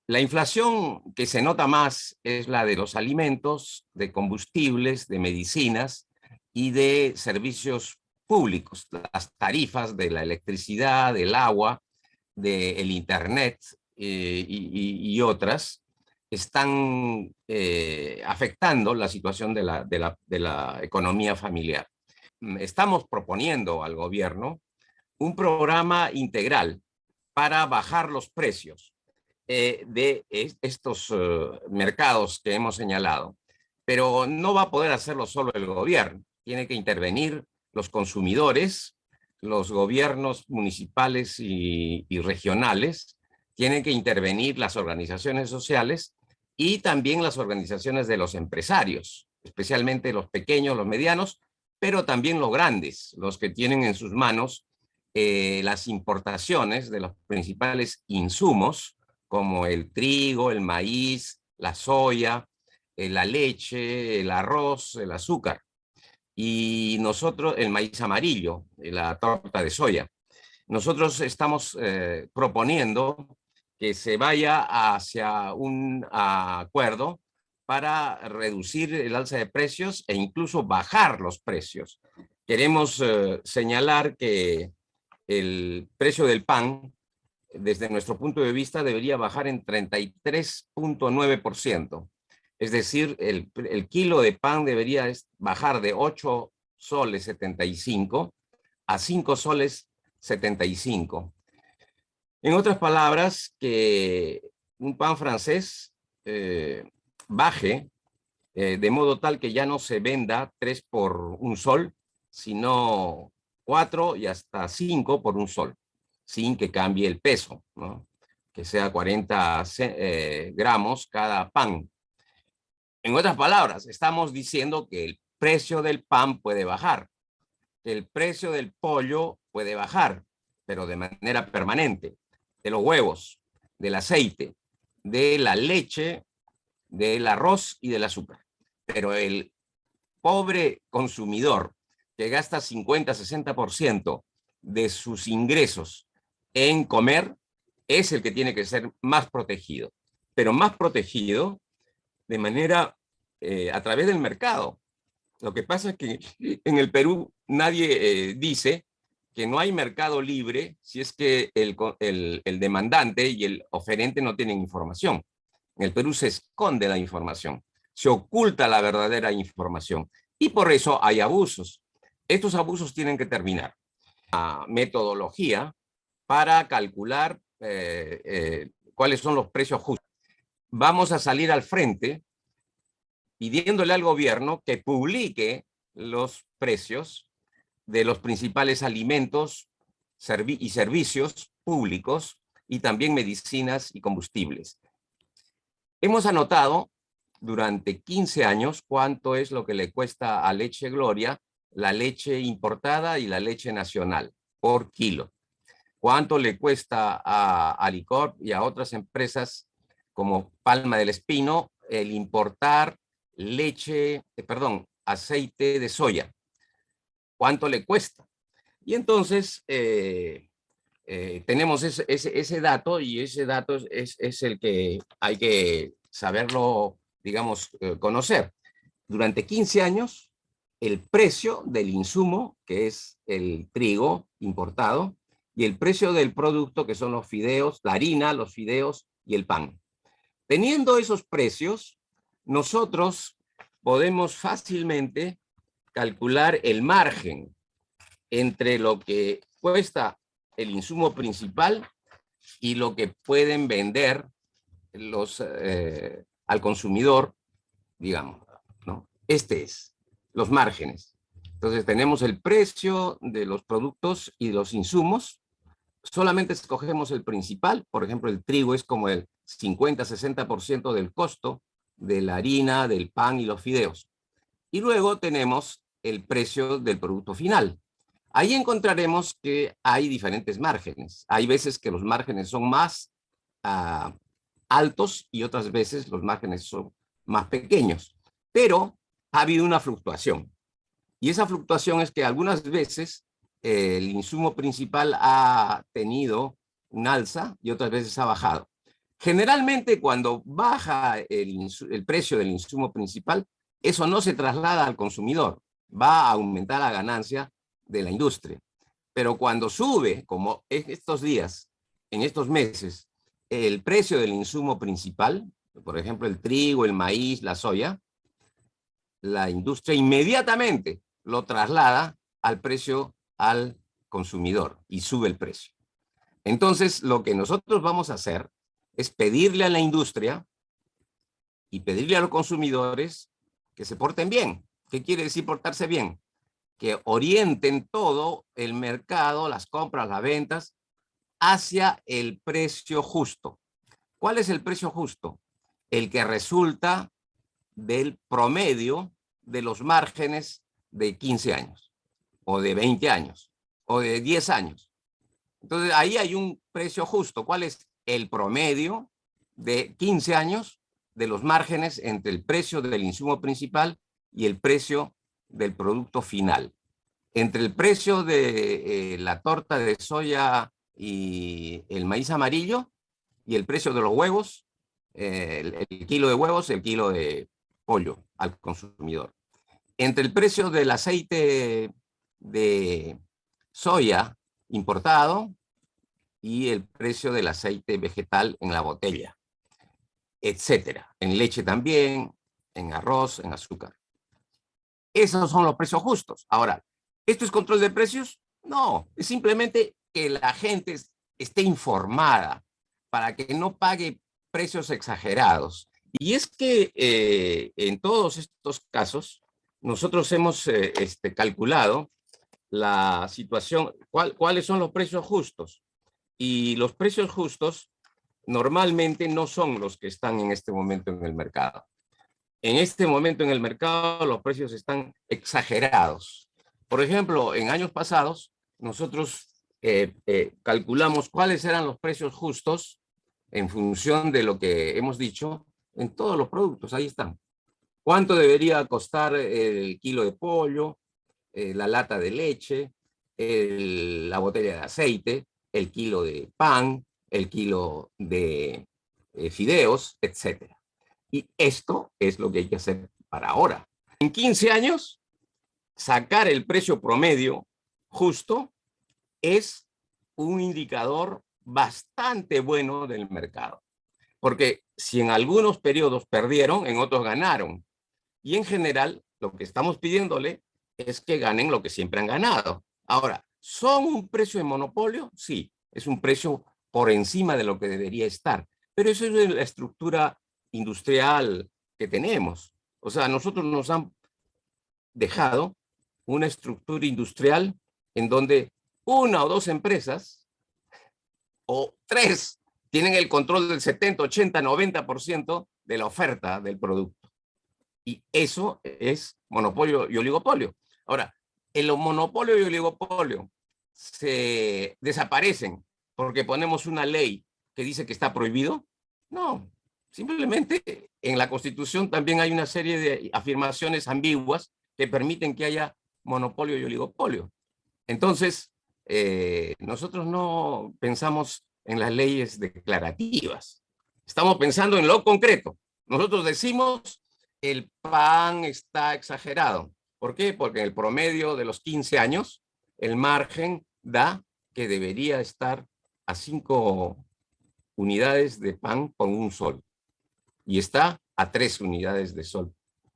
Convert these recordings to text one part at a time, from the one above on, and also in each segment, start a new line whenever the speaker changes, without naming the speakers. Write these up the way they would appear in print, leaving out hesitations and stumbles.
La inflación que se nota más es la de los alimentos, de combustibles, de medicinas y de servicios públicos, las tarifas de la electricidad, del agua, del internet y otras están afectando la situación de la economía familiar. Estamos proponiendo al gobierno un programa integral para bajar los precios de estos mercados que hemos señalado. Pero no va a poder hacerlo solo el gobierno. Tiene que intervenir los consumidores, los gobiernos municipales y regionales, tienen que intervenir las organizaciones sociales y también las organizaciones de los empresarios, especialmente los pequeños, los medianos, pero también los grandes, los que tienen en sus manos las importaciones de los principales insumos, como el trigo, el maíz, la soya, la leche, el arroz, el azúcar. Y nosotros, el maíz amarillo, la torta de soya. Nosotros estamos proponiendo que se vaya hacia un acuerdo para reducir el alza de precios e incluso bajar los precios. Queremos señalar que el precio del pan, desde nuestro punto de vista, debería bajar en 33.9%. Es decir, el kilo de pan debería bajar de 8 soles 75 a 5 soles 75. En otras palabras, que un pan francés baje de modo tal que ya no se venda 3 por un sol, sino 4 y hasta 5 por un sol, sin que cambie el peso, ¿no? Que sea 40 gramos cada pan. En otras palabras, estamos diciendo que el precio del pan puede bajar, que el precio del pollo puede bajar, pero de manera permanente, de los huevos, del aceite, de la leche, del arroz y del azúcar. Pero el pobre consumidor que gasta 50-60% de sus ingresos en comer es el que tiene que ser más protegido, pero más protegido de manera a través del mercado. Lo que pasa es que en el Perú nadie dice que no hay mercado libre si es que el demandante y el oferente no tienen información. En el Perú se esconde la información, se oculta la verdadera información y por eso hay abusos. Estos abusos tienen que terminar. La metodología para calcular cuáles son los precios justos. Vamos a salir al frente pidiéndole al gobierno que publique los precios de los principales alimentos y servicios públicos y también medicinas y combustibles. Hemos anotado durante 15 años cuánto es lo que le cuesta a Leche Gloria la leche importada y la leche nacional por kilo. Cuánto le cuesta a Alicorp y a otras empresas como Palma del Espino el importar aceite de soya. ¿Cuánto le cuesta? Y entonces tenemos ese dato y ese dato es el que hay que saberlo, digamos, conocer. Durante 15 años, el precio del insumo, que es el trigo importado, y el precio del producto, que son los fideos, la harina, los fideos y el pan. Teniendo esos precios, nosotros podemos fácilmente calcular el margen entre lo que cuesta el insumo principal y lo que pueden vender al consumidor, digamos, ¿no? Los márgenes. Entonces tenemos el precio de los productos y los insumos. Solamente escogemos el principal, por ejemplo, el trigo es como el 50-60% del costo de la harina, del pan y los fideos. Y luego tenemos el precio del producto final. Ahí encontraremos que hay diferentes márgenes. Hay veces que los márgenes son más altos y otras veces los márgenes son más pequeños. Pero ha habido una fluctuación. Y esa fluctuación es que algunas veces el insumo principal ha tenido un alza y otras veces ha bajado. Generalmente cuando baja el precio del insumo principal, eso no se traslada al consumidor, va a aumentar la ganancia de la industria. Pero cuando sube, como en estos días, en estos meses, el precio del insumo principal, por ejemplo, el trigo, el maíz, la soya, la industria inmediatamente lo traslada al precio al consumidor y sube el precio. Entonces, lo que nosotros vamos a hacer es pedirle a la industria y pedirle a los consumidores que se porten bien. ¿Qué quiere decir portarse bien? Que orienten todo el mercado, las compras, las ventas, hacia el precio justo. ¿Cuál es el precio justo? El que resulta del promedio de los márgenes de 15 años, o de 20 años, o de 10 años. Entonces, ahí hay un precio justo. ¿Cuál es el promedio de 15 años de los márgenes entre el precio del insumo principal y el precio del producto final? Entre el precio de la torta de soya y el maíz amarillo y el precio de los huevos, el kilo de huevos, el kilo de pollo al consumidor. Entre el precio del aceite de soya importado y el precio del aceite vegetal en la botella, etcétera. En leche también, en arroz, en azúcar. Esos son los precios justos. Ahora, ¿esto es control de precios? No, es simplemente que la gente esté informada para que no pague precios exagerados. Y es que en todos estos casos, nosotros hemos calculado la situación, cuáles son los precios justos. Y los precios justos normalmente no son los que están en este momento en el mercado. En este momento en el mercado los precios están exagerados. Por ejemplo, en años pasados, nosotros calculamos cuáles eran los precios justos en función de lo que hemos dicho en todos los productos. Ahí están. ¿Cuánto debería costar el kilo de pollo, la lata de leche, la botella de aceite, el kilo de pan, el kilo de fideos, etcétera? Y esto es lo que hay que hacer para ahora. En 15 años, sacar el precio promedio justo es un indicador bastante bueno del mercado. Porque si en algunos periodos perdieron, en otros ganaron. Y en general, lo que estamos pidiéndole es que ganen lo que siempre han ganado. Ahora, ¿son un precio de monopolio? Sí, es un precio por encima de lo que debería estar. Pero eso es la estructura industrial que tenemos. O sea, nosotros nos han dejado una estructura industrial en donde una o dos empresas o tres tienen el control del 70, 80, 90% de la oferta del producto. Y eso es monopolio y oligopolio. Ahora, el monopolio y oligopolio se desaparecen porque ponemos una ley que dice que está prohibido. No, simplemente en la Constitución también hay una serie de afirmaciones ambiguas que permiten que haya monopolio y oligopolio. Entonces, nosotros no pensamos en las leyes declarativas. Estamos pensando en lo concreto. Nosotros decimos el pan está exagerado. ¿Por qué? Porque en el promedio de los 15 años, el margen da que debería estar a 5 unidades de pan por un sol. Y está a 3 unidades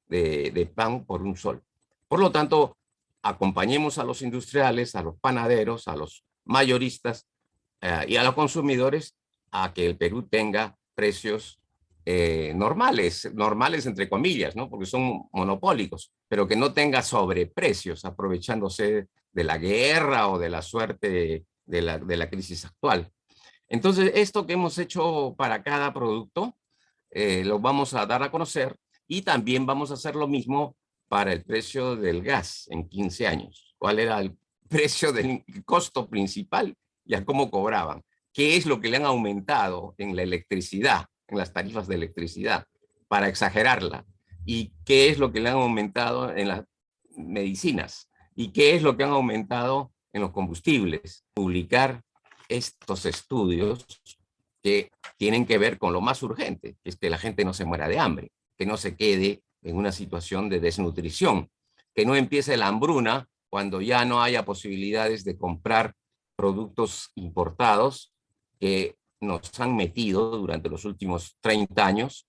de pan por un sol. Por lo tanto, acompañemos a los industriales, a los panaderos, a los mayoristas y a los consumidores a que el Perú tenga precios normales entre comillas, ¿no? Porque son monopólicos, pero que no tenga sobreprecios aprovechándose de la guerra o de la suerte de la crisis actual. Entonces, esto que hemos hecho para cada producto, lo vamos a dar a conocer y también vamos a hacer lo mismo para el precio del gas en 15 años. ¿Cuál era el precio del costo principal y a cómo cobraban? ¿Qué es lo que le han aumentado en la electricidad, en las tarifas de electricidad, para exagerarla? ¿Y qué es lo que le han aumentado en las medicinas? ¿Y qué es lo que han aumentado en los combustibles? Publicar estos estudios que tienen que ver con lo más urgente, que es que la gente no se muera de hambre, que no se quede en una situación de desnutrición, que no empiece la hambruna cuando ya no haya posibilidades de comprar productos importados que nos han metido durante los últimos 30 años